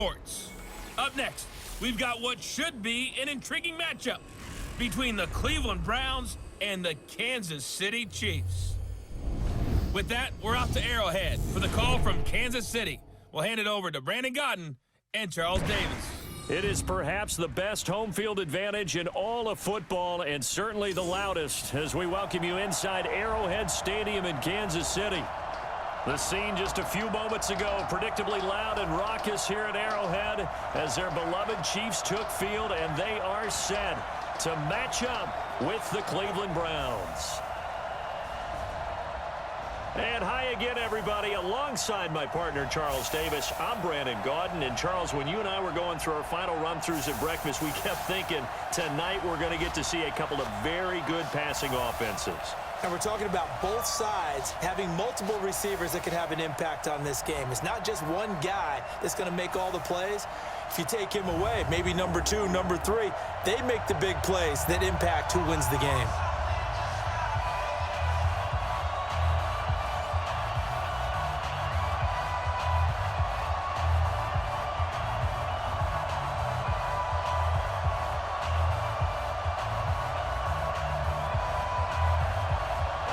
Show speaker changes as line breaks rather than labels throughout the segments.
Sports. Up next, we've got what should be an intriguing matchup between the Cleveland Browns and the Kansas City Chiefs. With that, we're off to Arrowhead for the call from Kansas City. We'll hand it over to Brandon Gaudin and Charles Davis.
It is perhaps the best home field advantage in all of football, and certainly the loudest, as we welcome you inside Arrowhead Stadium in Kansas City. The scene just a few moments ago, predictably loud and raucous here at Arrowhead as their beloved Chiefs took field, and they are set to match up with the Cleveland Browns. And hi again, everybody. Alongside my partner, Charles Davis, I'm Brandon Gaudin. And, Charles, when you and I were going through our final run-throughs at breakfast, we kept thinking tonight we're going to get to see a couple of very good passing offenses.
And we're talking about both sides having multiple receivers that could have an impact on this game. It's not just one guy that's going to make all the plays. If you take him away, maybe number 2, number 3, they make the big plays that impact who wins the game.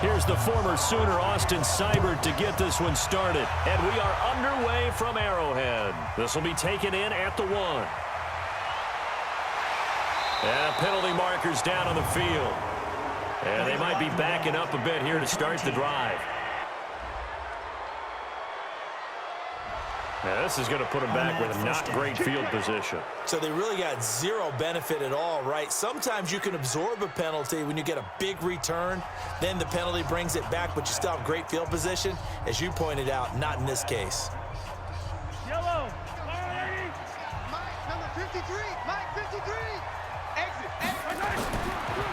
Here's the former Sooner, Austin Seibert, to get this one started. And we are underway from Arrowhead. This will be taken in at the 1. And penalty markers down on the field. And they might be backing up a bit here to start the drive. Now, this is going to put them back with not great field position.
So they really got zero benefit at all, right? Sometimes you can absorb a penalty when you get a big return. Then the penalty brings it back, but you still have great field position. As you pointed out, not in this case.
Yellow. Mike, number 53. Mike, 53. Exit.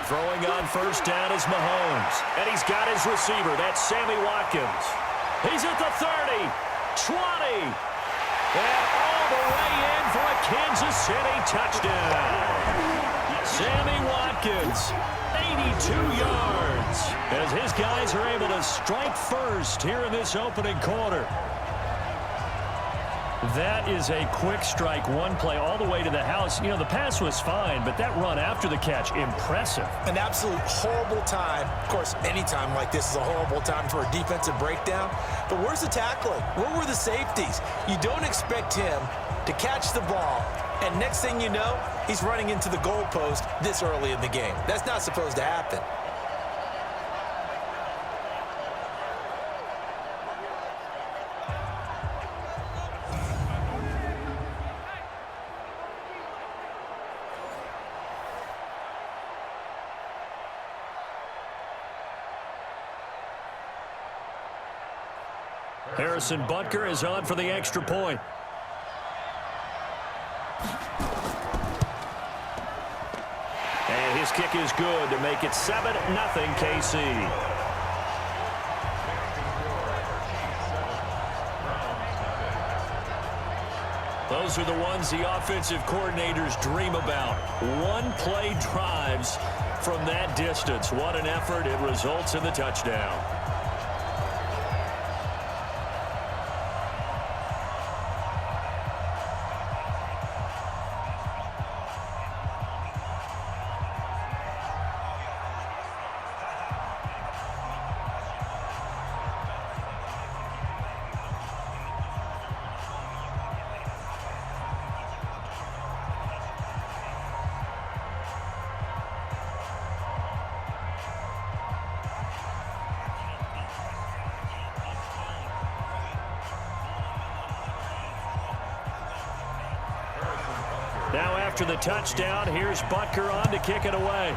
Throwing on first down is Mahomes. And he's got his receiver. That's Sammy Watkins. He's at the 30, 20. And all the way in for a Kansas City touchdown. Sammy Watkins, 82 yards, as his guys are able to strike first here in this opening quarter. That is a quick strike, one play all the way to the house. You know, the pass was fine, but that run after the catch, impressive.
An absolute horrible time. Of course, any time like this is a horrible time for a defensive breakdown. But where's the tackling? Where were the safeties? You don't expect him to catch the ball, and next thing you know, he's running into the goalpost this early in the game. That's not supposed to happen.
Harrison Butker is on for the extra point. And his kick is good to make it 7-0 KC. Those are the ones the offensive coordinators dream about. One-play drives from that distance. What an effort. It results in the touchdown. Now after the touchdown, here's Butker on to kick it away.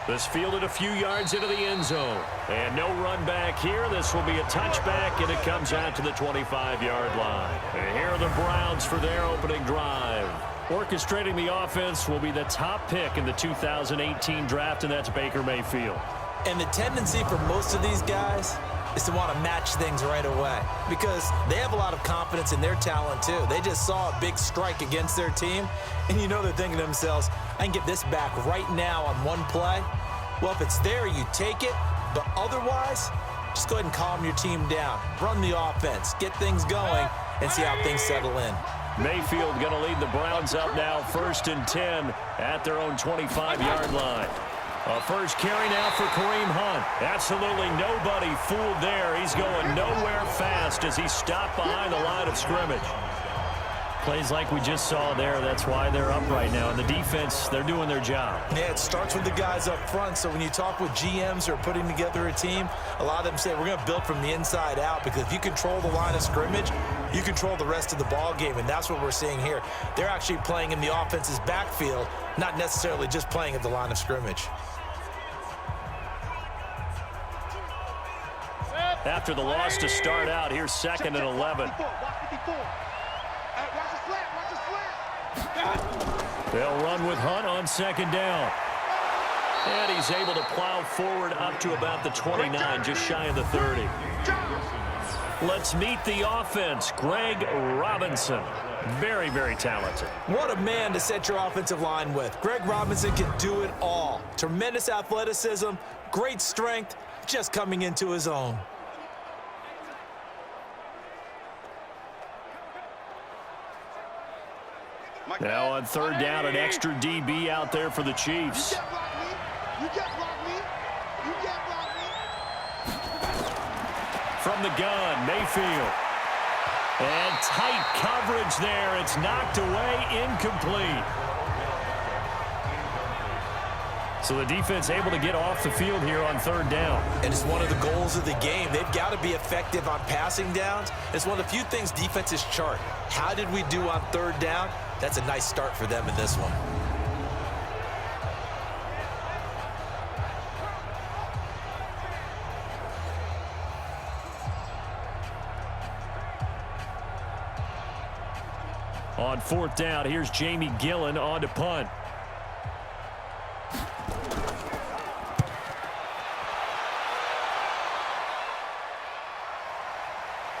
This fielded a few yards into the end zone. And no run back here. This will be a touchback, and it comes out to the 25-yard line. And here are the Browns for their opening drive. Orchestrating the offense will be the top pick in the 2018 draft, and that's Baker Mayfield.
And the tendency for most of these guys is to want to match things right away because they have a lot of confidence in their talent too. They just saw a big strike against their team, and you know they're thinking to themselves, I can get this back right now on one play. Well, if it's there, you take it, but otherwise, just go ahead and calm your team down. Run the offense, get things going, and see how things settle in.
Mayfield going to lead the Browns up now, 1st and 10 at their own 25-yard line. A first carry now for Kareem Hunt. Absolutely nobody fooled there. He's going nowhere fast as he stopped behind the line of scrimmage. Plays like we just saw there. That's why they're up right now. And the defense, they're doing their job.
Yeah, it starts with the guys up front. So when you talk with GMs who are putting together a team, a lot of them say we're going to build from the inside out, because if you control the line of scrimmage, you control the rest of the ball game, and that's what we're seeing here. They're actually playing in the offense's backfield, not necessarily just playing at the line of scrimmage.
After the loss to start out, here's 2nd and 11. They'll run with Hunt on 2nd down. And he's able to plow forward up to about the 29, just shy of the 30. Let's meet the offense. Greg Robinson. Very, very talented.
What a man to set your offensive line with. Greg Robinson can do it all. Tremendous athleticism, great strength, just coming into his own.
Now on 3rd down, an extra DB out there for the Chiefs. From the gun, Mayfield. And tight coverage there. It's knocked away, incomplete. So the defense able to get off the field here on 3rd down.
And it's one of the goals of the game. They've got to be effective on passing downs. It's one of the few things defenses chart. How did we do on 3rd down? That's a nice start for them in this one.
On 4th down, here's Jamie Gillen on to punt.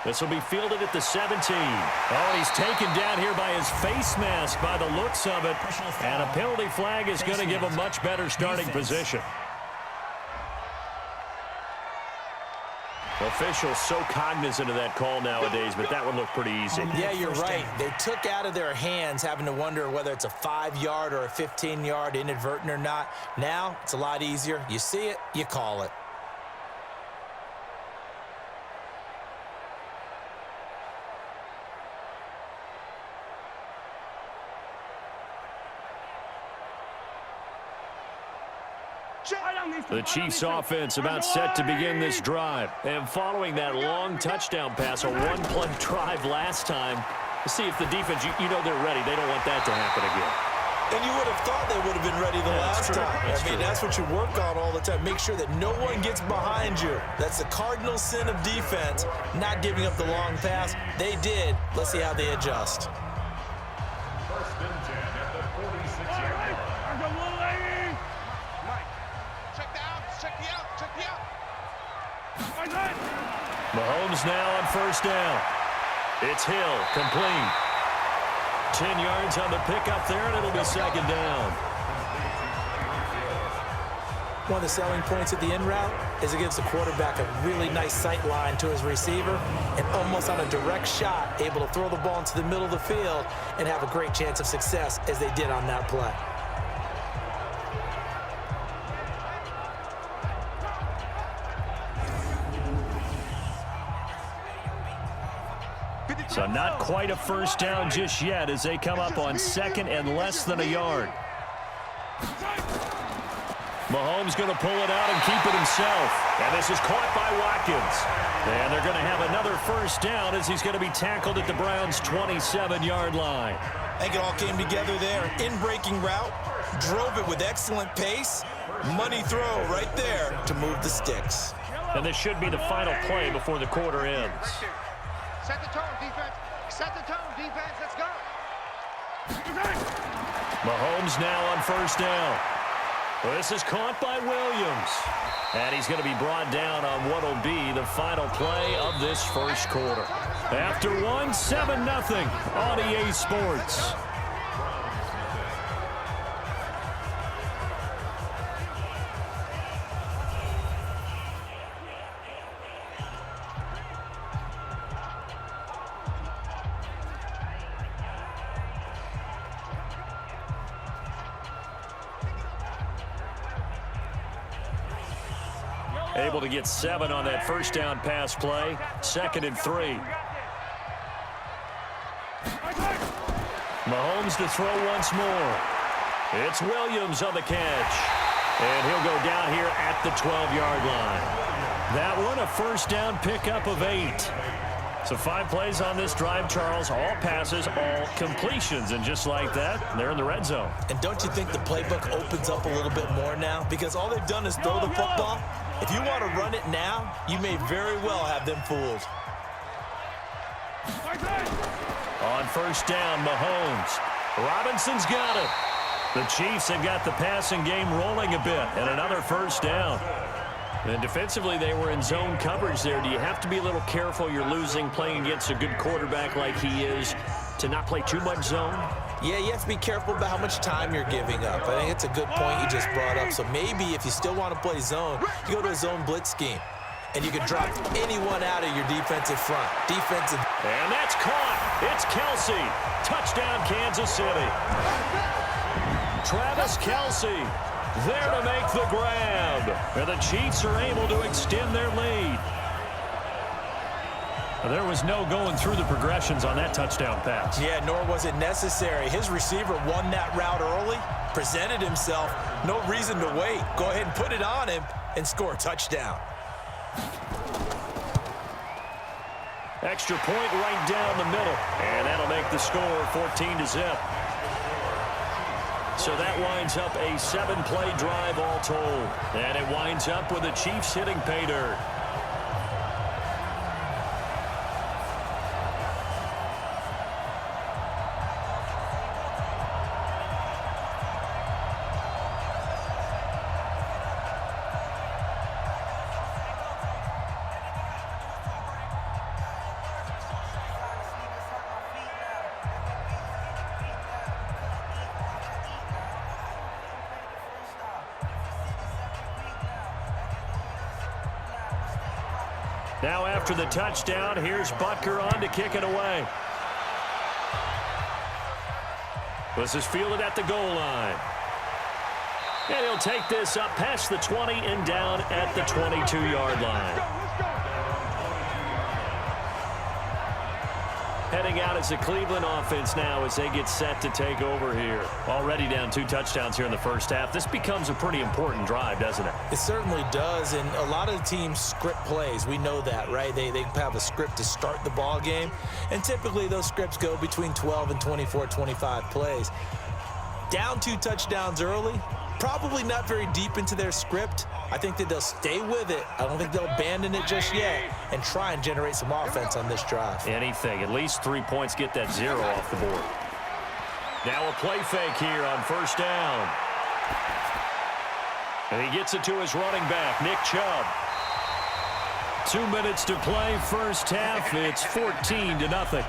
This will be fielded at the 17. Oh, and he's taken down here by his face mask by the looks of it. And a penalty flag is going to give a much better starting position. Officials so cognizant of that call nowadays, but that would look pretty easy.
Yeah, you're right. They took out of their hands having to wonder whether it's a 5-yard or a 15-yard, inadvertent or not. Now, it's a lot easier. You see it, you call it.
The Chiefs offense about set to begin this drive. And following that long touchdown pass, a one-play drive last time, to see if the defense, you know they're ready. They don't want that to happen again.
And you would have thought they would have been ready the last time. That's what you work on all the time. Make sure that no one gets behind you. That's the cardinal sin of defense, not giving up the long pass. They did. Let's see how they adjust.
Mahomes now on 1st down. It's Hill, complete. 10 yards on the pickup there, and it'll be 2nd down.
One of the selling points of the in route is it gives the quarterback a really nice sight line to his receiver, and almost on a direct shot, able to throw the ball into the middle of the field and have a great chance of success as they did on that play.
So not quite a 1st down just yet as they come up on 2nd and less than a yard. Mahomes going to pull it out and keep it himself. And this is caught by Watkins. And they're going to have another 1st down as he's going to be tackled at the Browns' 27-yard line.
I think it all came together there. In-breaking route, drove it with excellent pace. Money throw right there to move the sticks.
And this should be the final play before the quarter ends.
Set the tone, defense. Set the tone, defense. Let's go.
Mahomes now on 1st down. This is caught by Williams. And he's going to be brought down on what will be the final play of this 1st quarter. After one, 7-0 on EA Sports. Able to get 7 on that first down pass play. 2nd and 3. Mahomes to throw once more. It's Williams on the catch. And he'll go down here at the 12-yard line. That one a first down pickup of 8. So 5 plays on this drive, Charles. All passes, all completions. And just like that, they're in the red zone.
And don't you think the playbook opens up a little bit more now? Because all they've done is throw the football. If you want to run it now, you may very well have them fooled.
On first down, Mahomes. Robinson's got it. The Chiefs have got the passing game rolling a bit. And another first down. And defensively, they were in zone coverage there. Do you have to be a little careful? You're losing, playing against a good quarterback like he is, to not play too much zone?
Yeah, you have to be careful about how much time you're giving up. I think it's a good point you just brought up. So maybe if you still want to play zone, you go to a zone blitz scheme. And you can drop anyone out of your defensive front.
And that's caught. It's Kelce. Touchdown, Kansas City. Travis Kelce there to make the grab. And the Chiefs are able to extend their lead. There was no going through the progressions on that touchdown pass.
Yeah, nor was it necessary. His receiver won that route early, presented himself. No reason to wait. Go ahead and put it on him and score a touchdown.
Extra point right down the middle. And that'll make the score 14-0. So that winds up a 7-play drive all told. And it winds up with the Chiefs hitting pay dirt. Now after the touchdown, here's Butker on to kick it away. This is fielded at the goal line. And he'll take this up past the 20 and down at the 22-yard line. Heading out as the Cleveland offense now as they get set to take over here. Already down 2 touchdowns here in the first half. This becomes a pretty important drive, doesn't it?
It certainly does, and a lot of the teams script plays. We know that, right? They have a script to start the ball game, and typically those scripts go between 12 and 24, 25 plays. Down 2 touchdowns early, probably not very deep into their script. I think that they'll stay with it. I don't think they'll abandon it just yet and try and generate some offense on this drive.
Anything. At least 3 points, get that 0 off the board. Now a play fake here on first down. And he gets it to his running back, Nick Chubb. 2 minutes to play first half. It's 14-0.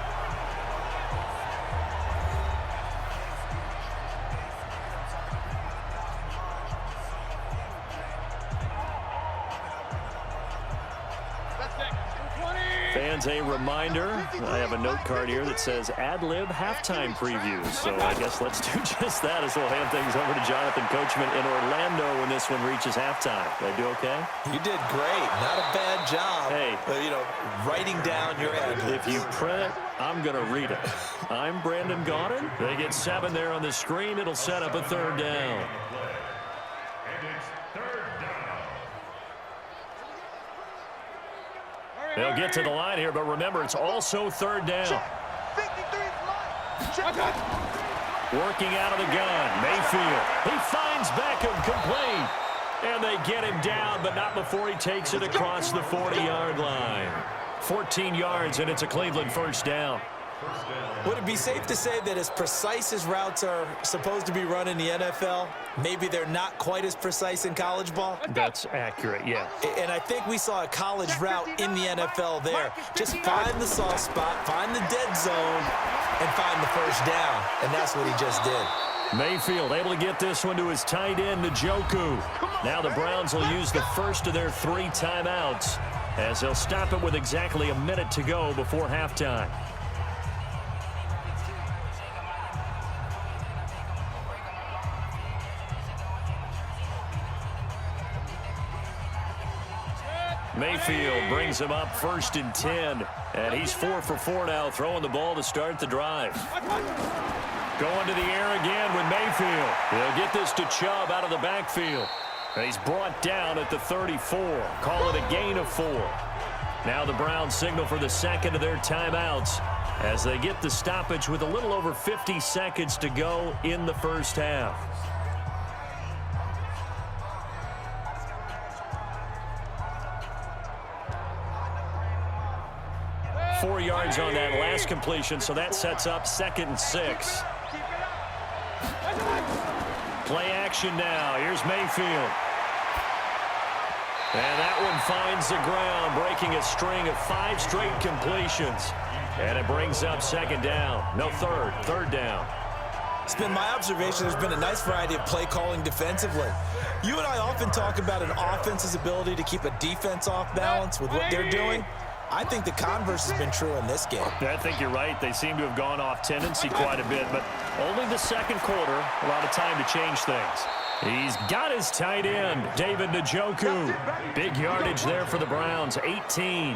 Fans, a reminder, I have a note card here that says ad-lib halftime previews. So I guess let's do just that as we'll hand things over to Jonathan Coachman in Orlando when this one reaches halftime. Did I do okay?
You did great. Not a bad job.
Hey.
Writing down your ad-libs.
If you print it, I'm going to read it. I'm Brandon Gaudin. They get 7 there on the screen. It'll set up a 3rd down. They'll get to the line here, but remember, it's also 3rd down. Working out of the gun, Mayfield. He finds Beckham complete. And they get him down, but not before he takes it across the 40-yard line. 14 yards, and it's a Cleveland first down.
Would it be safe to say that as precise as routes are supposed to be run in the NFL, maybe they're not quite as precise in college ball?
That's accurate, yeah.
And I think we saw a college route in the NFL there. Just find the soft spot, find the dead zone, and find the first down. And that's what he just did.
Mayfield able to get this one to his tight end, Njoku. Now the Browns will use the first of their 3 timeouts as they'll stop it with exactly a minute to go before halftime. Mayfield brings him up 1st and 10. And he's 4 for 4 now, throwing the ball to start the drive. Going to the air again with Mayfield. He'll get this to Chubb out of the backfield. And he's brought down at the 34. Call it a gain of 4. Now the Browns signal for the second of their timeouts as they get the stoppage with a little over 50 seconds to go in the first half. 4 yards on that last completion, so that sets up 2nd and 6. Play action now. Here's Mayfield. And that one finds the ground, breaking a string of 5 straight completions. And it brings up 2nd down. No, third down.
It's been my observation there's been a nice variety of play calling defensively. You and I often talk about an offense's ability to keep a defense off balance with what they're doing. I think the converse has been true in this game.
I think you're right. They seem to have gone off tendency quite a bit, but only the second quarter, a lot of time to change things. He's got his tight end, David Njoku. Big yardage there for the Browns, 18.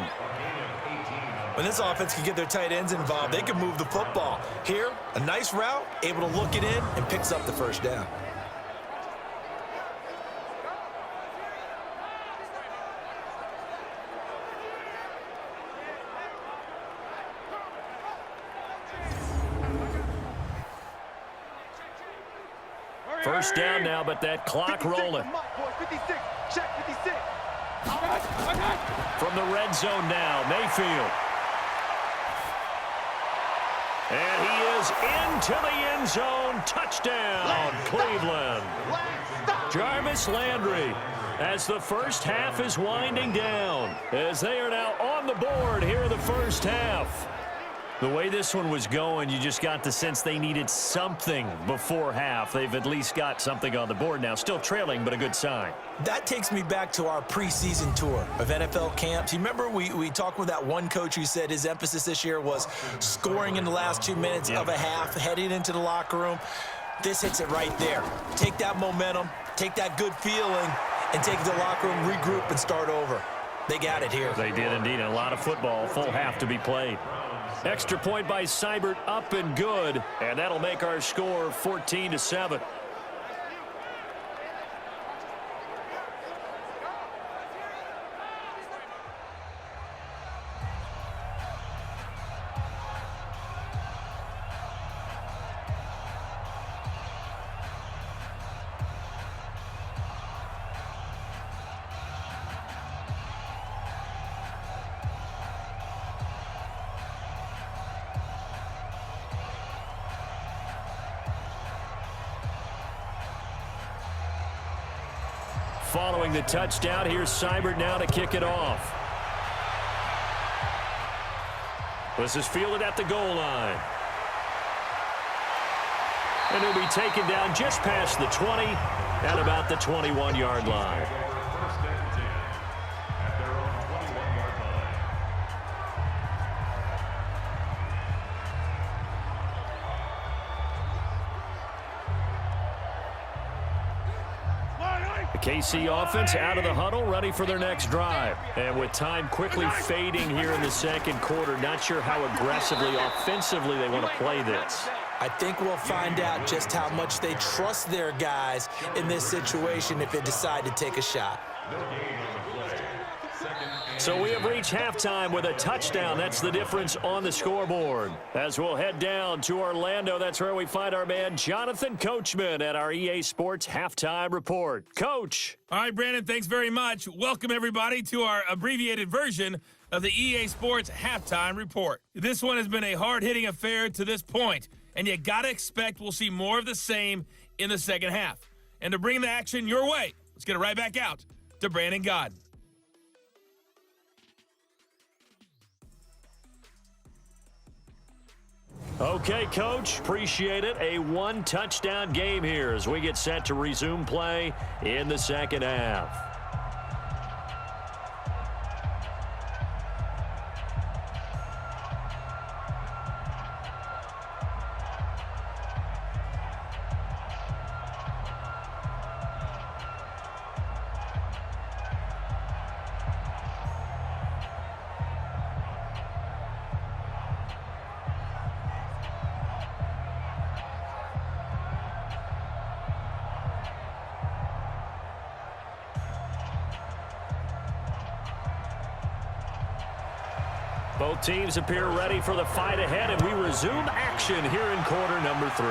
When this offense can get their tight ends involved, they can move the football. Here, a nice route, able to look it in, and picks up the first down.
First down now, but that clock rolling.
56, check 56.
From the red zone now, Mayfield. And he is into the end zone. Touchdown, Cleveland. Jarvis Landry, as the first half is winding down, as they are now on the board here in the first half. The way this one was going, you just got the sense they needed something before half. They've at least got something on the board now. Still trailing, but a good sign.
That takes me back to our preseason tour of NFL camps. You remember we talked with that one coach who said his emphasis this year was scoring in the last 2 minutes of a half, heading into the locker room. This hits it right there. Take that momentum, take that good feeling, and take it to the locker room, regroup, and start over. They got it here.
They did indeed. A lot of football, full half to be played. Extra point by Seibert, up and good, and that'll make our score 14-7. Following the touchdown, here's Seibert now to kick it off. This is fielded at the goal line. And he'll be taken down just past the 20 at about the 21-yard line. KC offense out of the huddle, ready for their next drive. And with time quickly fading here in the second quarter, not sure how aggressively, offensively they want to play this.
I think we'll find out just how much they trust their guys in this situation if they decide to take a shot.
So we have reached halftime with a touchdown. That's the difference on the scoreboard. As we'll head down to Orlando, that's where we find our man Jonathan Coachman at our EA Sports Halftime Report. Coach.
All right, Brandon, thanks very much. Welcome, everybody, to our abbreviated version of the EA Sports Halftime Report. This one has been a hard-hitting affair to this point, and you got to expect we'll see more of the same in the second half. And to bring the action your way, let's get it right back out to Brandon Gaudin.
Okay, Coach, appreciate it. A one-touchdown game here as we get set to resume play in the second half. Both teams appear ready for the fight ahead, and we resume action here in quarter number 3.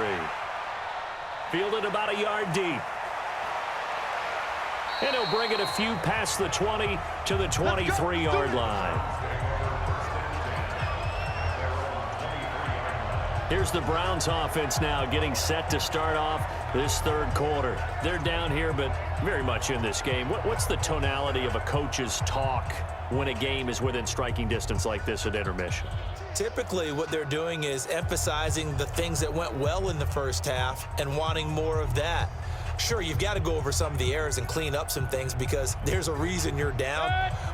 Fielded about a yard deep. And he'll bring it a few past the 20 to the 23-yard line. Here's the Browns offense now getting set to start off this third quarter. They're down here, but very much in this game. What's the tonality of a coach's talk when a game is within striking distance like this at intermission?
Typically, what they're doing is emphasizing the things that went well in the first half and wanting more of that. Sure, you've got to go over some of the errors and clean up some things because there's a reason you're down.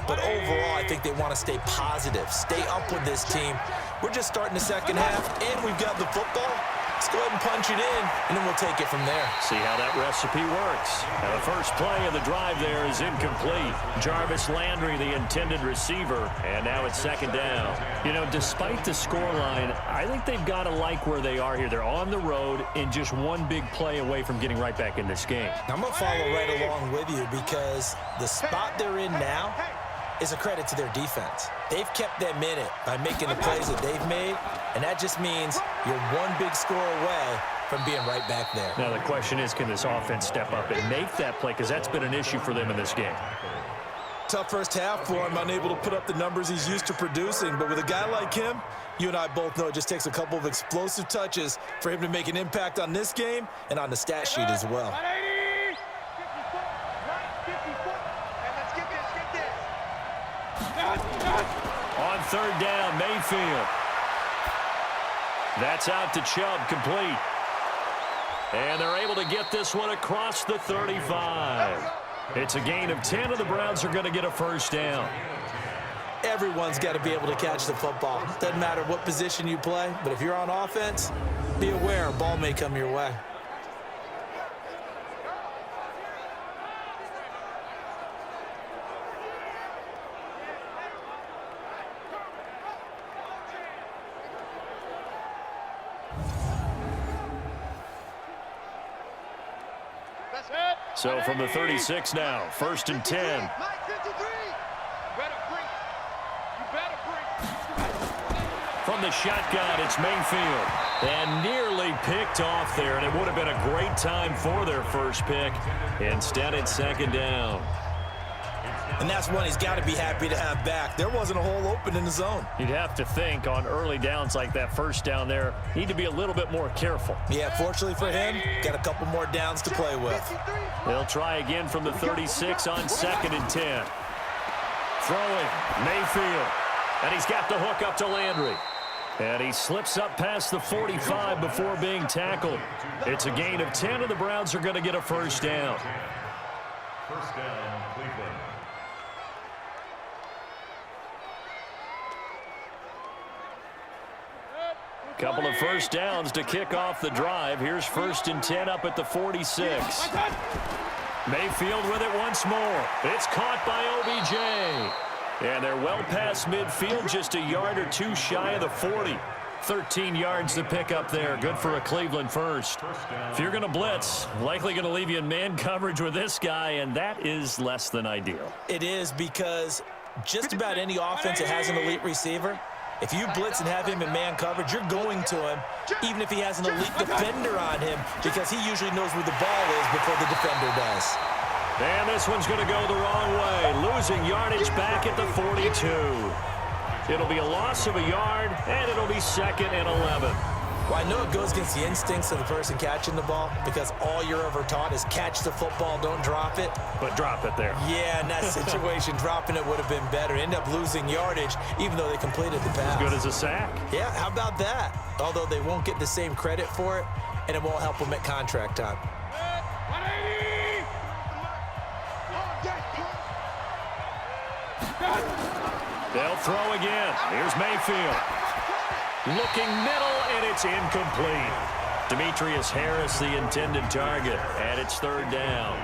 But overall, I think they want to stay positive, stay up with this team. We're just starting the second half, and we've got the football. Let's go ahead and punch it in, and then we'll take it from there.
See how that recipe works. Now, the first play of the drive there is incomplete. Jarvis Landry, the intended receiver, and now it's second down. You know, despite the scoreline, I think they've got to like where they are here. They're on the road and just one big play away from getting right back in this game.
I'm going to follow right along with you because the spot they're in now is a credit to their defense. They've kept them in it by making the plays that they've made, and that just means you're one big score away from being right back there.
Now the question is, can this offense step up and make that play? Because that's been an issue for them in this game.
Tough first half for him, unable to put up the numbers he's used to producing. But with a guy like him, you and I both know it just takes a couple of explosive touches for him to make an impact on this game and on the stat sheet as well.
On third down, Mayfield. That's out to Chubb, complete. And they're able to get this one across the 35. It's a gain of 10, and the Browns are going to get a first down.
Everyone's got to be able to catch the football. Doesn't matter what position you play, but if you're on offense, be aware a ball may come your way.
So from the 36 now, first and 10. From the shotgun, it's Mayfield. And nearly picked off there, and it would have been a great time for their first pick. Instead, it's second down.
And that's one he's got to be happy to have back. There wasn't a hole open in the zone.
You'd have to think on early downs like that first down there, need to be a little bit more careful.
Yeah, fortunately for him, got a couple more downs to play with.
They'll try again from the 36 on second and 10. Throwing, Mayfield. And he's got the hook up to Landry. And he slips up past the 45 before being tackled. It's a gain of 10, and the Browns are going to get a first down.
First down, Cleveland.
Couple of first downs to kick off the drive. Here's first and 10 up at the 46. Mayfield with it once more. It's caught by OBJ. And they're well past midfield, just a yard or two shy of the 40. 13 yards to pick up there. Good for a Cleveland first. If you're going to blitz, likely going to leave you in man coverage with this guy, and that is less than ideal.
It is because just about any offense that has an elite receiver, if you blitz and have him in man coverage, you're going to him, even if he has an elite defender on him, because he usually knows where the ball is before the defender does.
And this one's going to go the wrong way, losing yardage back at the 42. It'll be a loss of a yard, and it'll be second and 11.
Well, I know it goes against the instincts of the person catching the ball because all you're ever taught is catch the football, don't drop it.
But drop it there.
Yeah, in that situation, dropping it would have been better. End up losing yardage, even though they completed the pass.
Good as a sack.
Yeah, how about that? Although they won't get the same credit for it, and it won't help them at contract time.
They'll throw again. Here's Mayfield. Looking middle, and it's incomplete. Demetrius Harris, the intended target, and it's third down.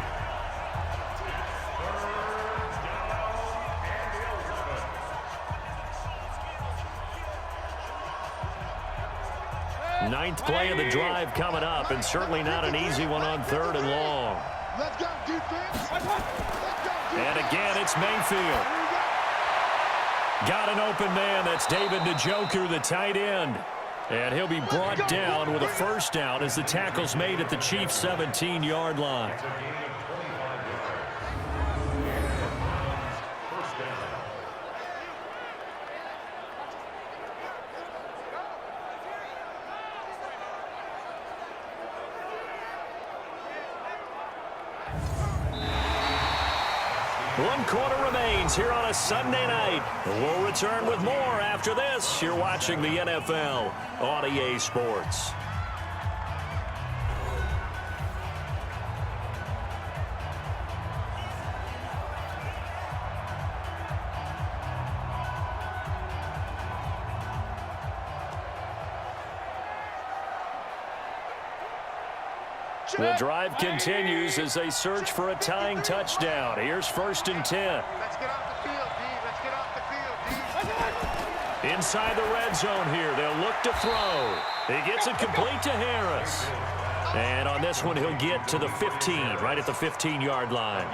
Ninth play of the drive coming up, and certainly not an easy one on third and long.
Let's go, defense.
And again, it's Mayfield. Got an open man. That's David Njoku, the tight end. And he'll be brought down with a first down as the tackle's made at the Chiefs' 17-yard line. One quarter remains here on a Sunday night. We'll return with more after this. You're watching the NFL on EA Sports. The drive continues as they search for a tying touchdown. Here's 1st and 10.
Let's get off the field, D. Let's get off the field, D.
Inside the red zone here, they'll look to throw. He gets it complete to Harris. And on this one, he'll get to the 15, right at the 15-yard line.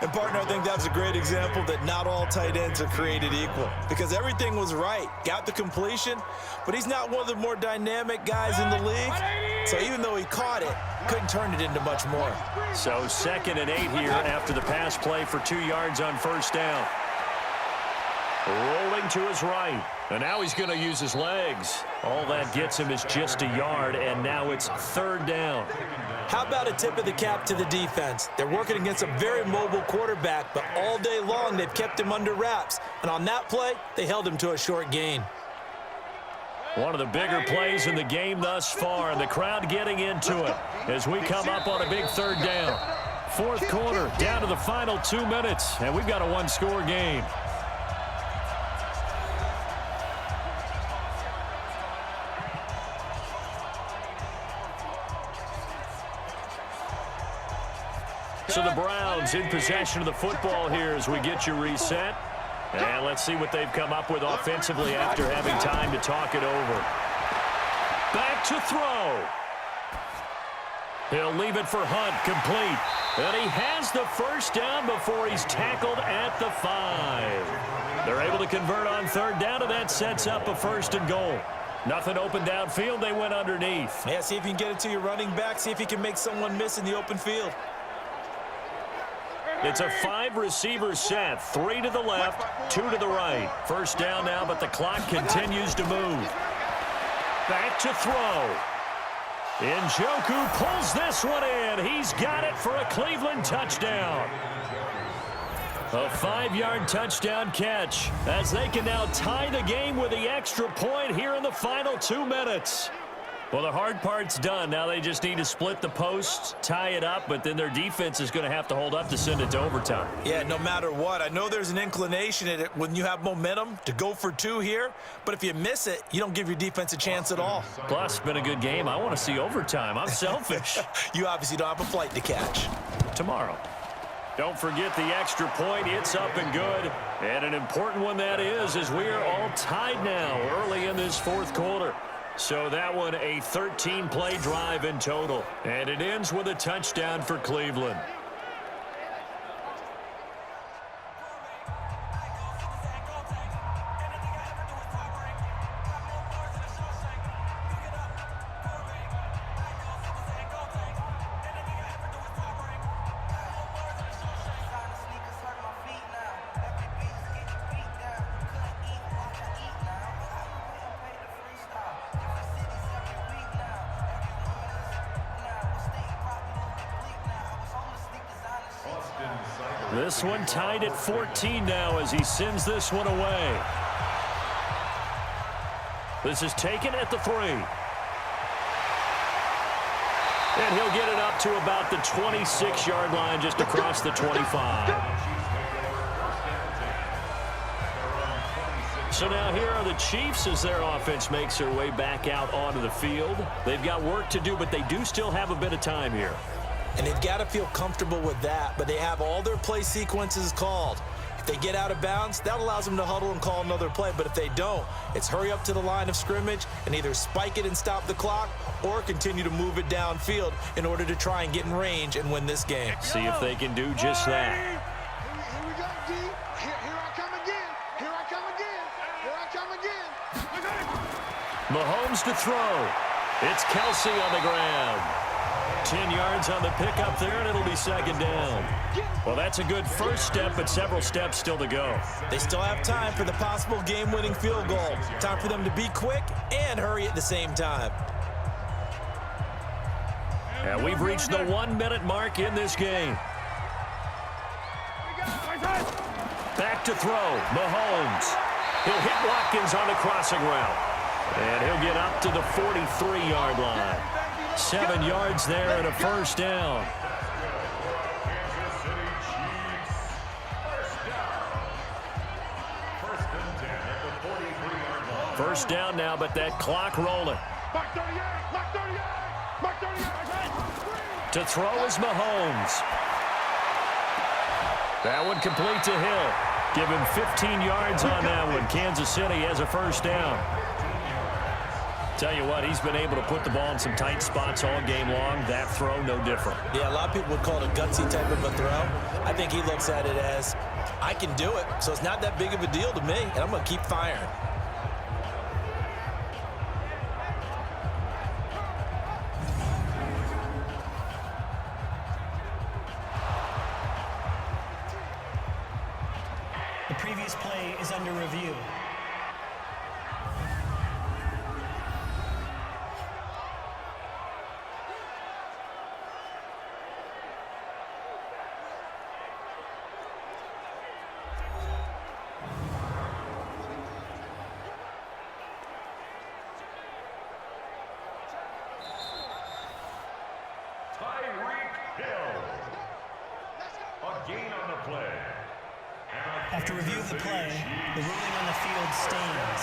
And, partner, I think that's a great example that not all tight ends are created equal because everything was right. Got the completion, but he's not one of the more dynamic guys in the league. So even though he caught it, couldn't turn it into much more.
So 2nd and 8 here after the pass play for 2 yards on first down. Rolling to his right. And now he's going to use his legs. All that gets him is just a yard, and now it's 3rd down.
How about a tip of the cap to the defense? They're working against a very mobile quarterback, but all day long they've kept him under wraps. And on that play, they held him to a short gain.
One of the bigger plays in the game thus far, and the crowd getting into it as we come up on a big 3rd down. 4th quarter, down to the final 2 minutes, and we've got a one-score game. So the Browns in possession of the football here as we get you reset. And let's see what they've come up with offensively after having time to talk it over. Back to throw. He'll leave it for Hunt, complete. And he has the first down before he's tackled at the 5. They're able to convert on 3rd down, and that sets up a 1st and goal. Nothing open downfield. They went underneath.
Yeah, see if you can get it to your running back. See if you can make someone miss in the open field.
It's a 5-receiver set. 3 to the left, 2 to the right. First down now, but the clock continues to move. Back to throw. Njoku pulls this one in. He's got it for a Cleveland touchdown. A 5-yard touchdown catch as they can now tie the game with the extra point here in the final 2 minutes. Well, the hard part's done. Now they just need to split the posts, tie it up, but then their defense is going to have to hold up to send it to overtime.
Yeah, no matter what. I know there's an inclination in it when you have momentum to go for 2 here, but if you miss it, you don't give your defense a chance at all.
Plus, it's been a good game. I want to see overtime. I'm selfish.
You obviously don't have a flight to catch.
Tomorrow. Don't forget the extra point. It's up and good. And an important one that is, as we are all tied now early in this 4th quarter. So that one, a 13-play drive in total. And it ends with a touchdown for Cleveland. This one tied at 14 now as he sends this one away. This is taken at the 3. And he'll get it up to about the 26-yard line, just across the 25. So now here are the Chiefs as their offense makes their way back out onto the field. They've got work to do, but they do still have a bit of time here.
And they've got to feel comfortable with that, but they have all their play sequences called. If they get out of bounds, that allows them to huddle and call another play. But if they don't, it's hurry up to the line of scrimmage and either spike it and stop the clock or continue to move it downfield in order to try and get in range and win this game.
See if they can do just that.
Here we go, D. Here I come again. Here I come
Mahomes to throw. It's Kelsey on the ground. 10 yards on the pickup there, and it'll be second down. Well, that's a good first step, but several steps still to go.
They still have time for the possible game-winning field goal. Time for them to be quick and hurry at the same time.
And we've reached the 1-minute mark in this game. Back to throw, Mahomes. He'll hit Watkins on the crossing route. And he'll get up to the 43-yard line. 7 yards there and a first down. First down now, but that clock rolling. To throw is Mahomes. That one complete to Hill. Give him 15 yards on that one. Kansas City has a first down. Tell you what, he's been able to put the ball in some tight spots all game long. That throw, no different.
Yeah, a lot of people would call it a gutsy type of a throw. I think he looks at it as, I can do it, so it's not that big of a deal to me, and I'm going to keep firing.
The previous play is under review. After review of the play, the ruling on the field stands.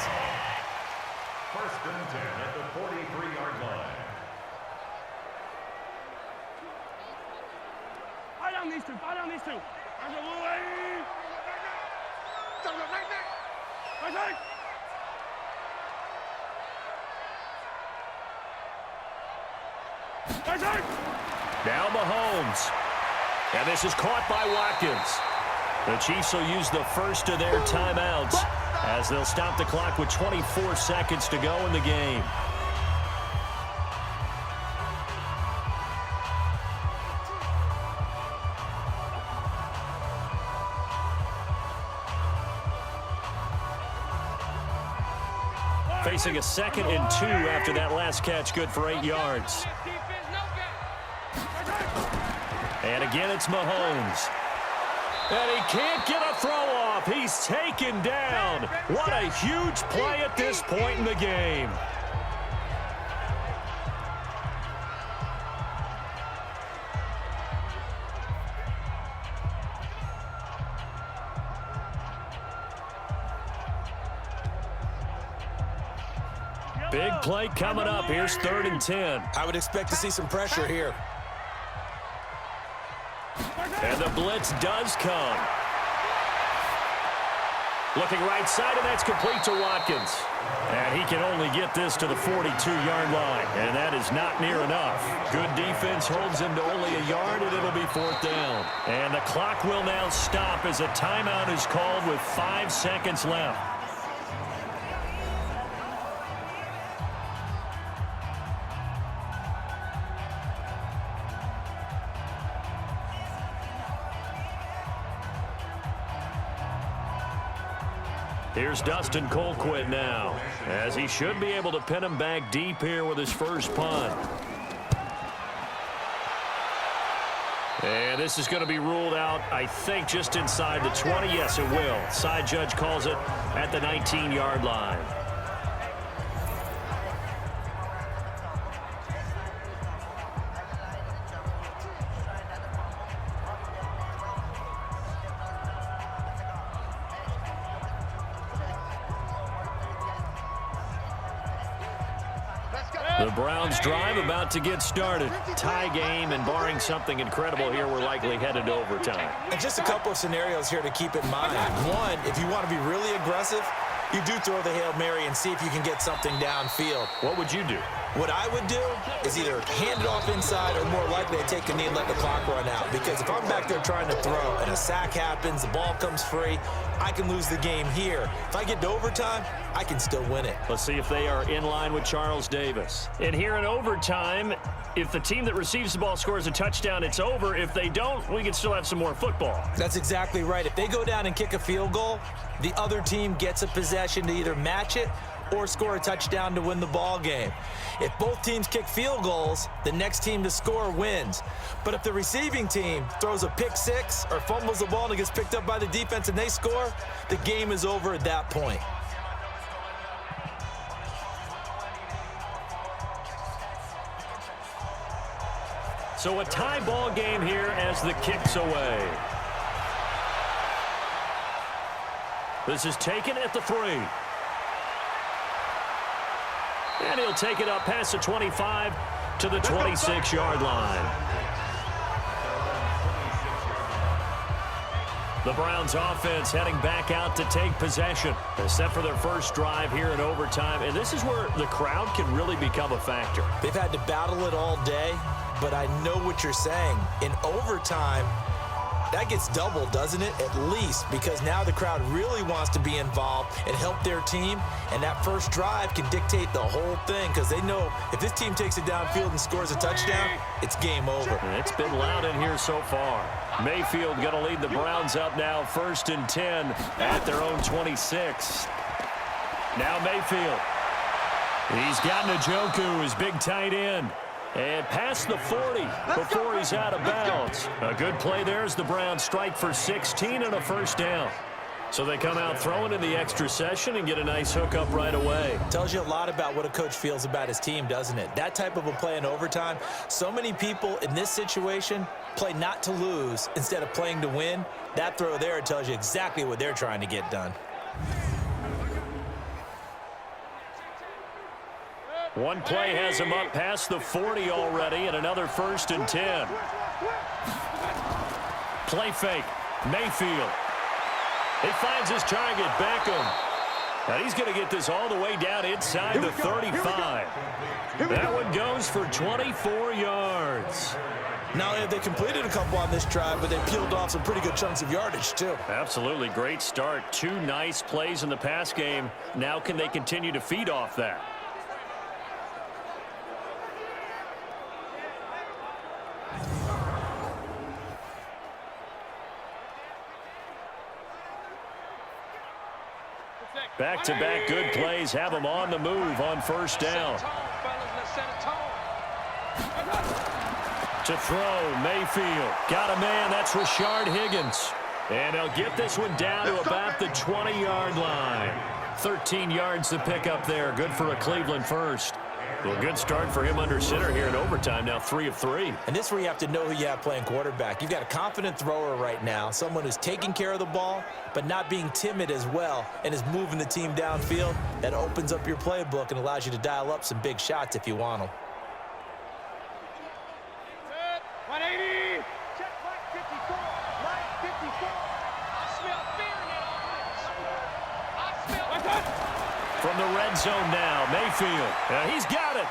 First and 10 at the 43-yard line.
Fire down these two. Fire down these two.
Now Mahomes. And this is caught by Watkins. The Chiefs will use the first of their timeouts as they'll stop the clock with 24 seconds to go in the game. Facing a 2nd and 2 after that last catch, good for 8 yards. And again, it's Mahomes. And he can't get a throw off. He's taken down. What a huge play at this point in the game. Big play coming up. Here's 3rd and 10.
I would expect to see some pressure here.
And the blitz does come. Looking right side, and that's complete to Watkins. And he can only get this to the 42-yard line, and that is not near enough. Good defense holds him to only a yard, and it'll be 4th down. And the clock will now stop as a timeout is called with 5 seconds left. Here's Dustin Colquitt now, as he should be able to pin him back deep here with his first punt. And this is going to be ruled out, I think, just inside the 20. Yes, it will. Side judge calls it at the 19-yard line. The Browns drive about to get started. Tie game, and barring something incredible here, we're likely headed to overtime.
And just a couple of scenarios here to keep in mind. One, if you want to be really aggressive, you do throw the Hail Mary and see if you can get something downfield.
What would you do?
What I would do is either hand it off inside or more likely to take a knee and let the clock run out. Because if I'm back there trying to throw and a sack happens, the ball comes free, I can lose the game here. If I get to overtime, I can still win it.
Let's see if they are in line with Charles Davis. And here in overtime, if the team that receives the ball scores a touchdown, it's over. If they don't, we can still have some more football.
That's exactly right. If they go down and kick a field goal, the other team gets a possession to either match it or score a touchdown to win the ball game. If both teams kick field goals, the next team to score wins. But if the receiving team throws a pick six or fumbles the ball and it gets picked up by the defense and they score, the game is over at that point.
So a tie ball game here as the kick's away. This is taken at the 3. And he'll take it up past the 25 to the 26-yard line. The Browns offense heading back out to take possession. They're set for their first drive here in overtime. And this is where the crowd can really become a factor.
They've had to battle it all day, but I know what you're saying. In overtime, that gets doubled, doesn't it? At least, because now the crowd really wants to be involved and help their team, and that first drive can dictate the whole thing because they know if this team takes it downfield and scores a touchdown, it's game over.
And it's been loud in here so far. Mayfield going to lead the Browns up now, 1st and 10 at their own 26. Now Mayfield. He's got Njoku, his big tight end. And past the 40 before he's out of bounds. A good play there as the Browns strike for 16 and a first down. So they come out throwing in the extra session and get a nice hookup right away.
Tells you a lot about what a coach feels about his team, doesn't it? That type of a play in overtime. So many people in this situation play not to lose instead of playing to win. That throw there tells you exactly what they're trying to get done.
One play has him up past the 40 already, and another 1st and 10. Play fake. Mayfield. He finds his target, Beckham. And he's going to get this all the way down inside the 35. That one goes for 24 yards.
Not only have they completed a couple on this drive, but they peeled off some pretty good chunks of yardage, too.
Absolutely great start. 2 nice plays in the pass game. Now can they continue to feed off that? Back-to-back good plays have them on the move on first down. To throw, Mayfield. Got a man, that's Rashard Higgins. And they'll get this one down to about the 20-yard line. 13 yards to pick up there. Good for a Cleveland first. Well, good start for him under center here in overtime, now 3 of 3.
And this is where you have to know who you have playing quarterback. You've got a confident thrower right now, someone who's taking care of the ball, but not being timid as well, and is moving the team downfield. That opens up your playbook and allows you to dial up some big shots if you want them.
180. Check right 54. Right 54. I smell fear now. I smell.
From the red zone now, Mayfield. He's got it.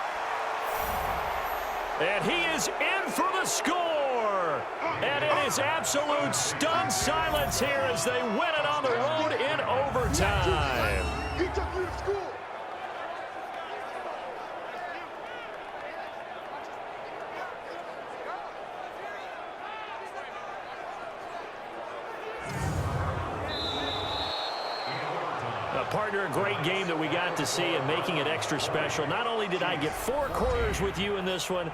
And he is in for the score. And it is absolute stunned silence here as they win it on the road in overtime.
He took you to school.
Partner, a great game that we got to see and making it extra special. Not only did I get 4 quarters with you in this one,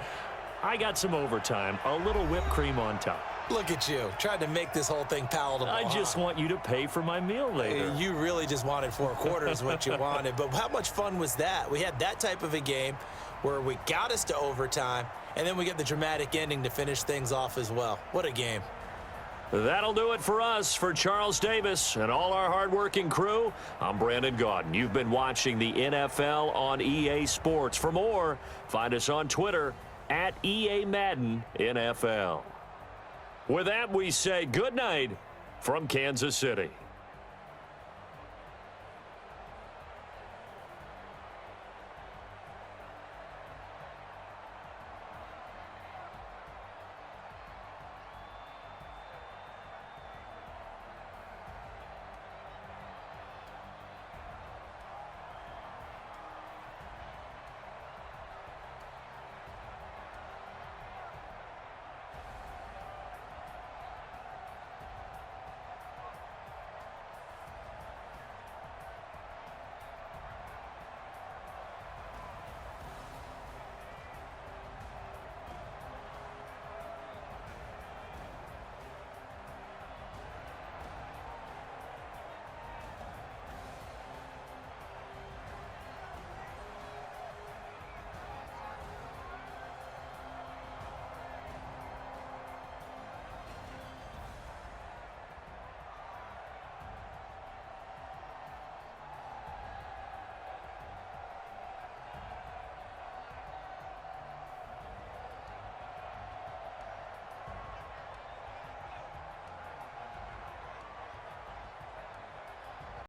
I got some overtime, a little whipped cream on top.
Look at you, trying to make this whole thing palatable.
I just want you to pay for my meal later.
You really just wanted 4 quarters what you wanted, but how much fun was that? We had that type of a game where we got us to overtime, and then we get the dramatic ending to finish things off as well. What a game.
That'll do it for us. For Charles Davis and all our hardworking crew, I'm Brandon Gaudin. You've been watching the NFL on EA Sports. For more, find us on Twitter at EA Madden NFL. With that, we say good night from Kansas City.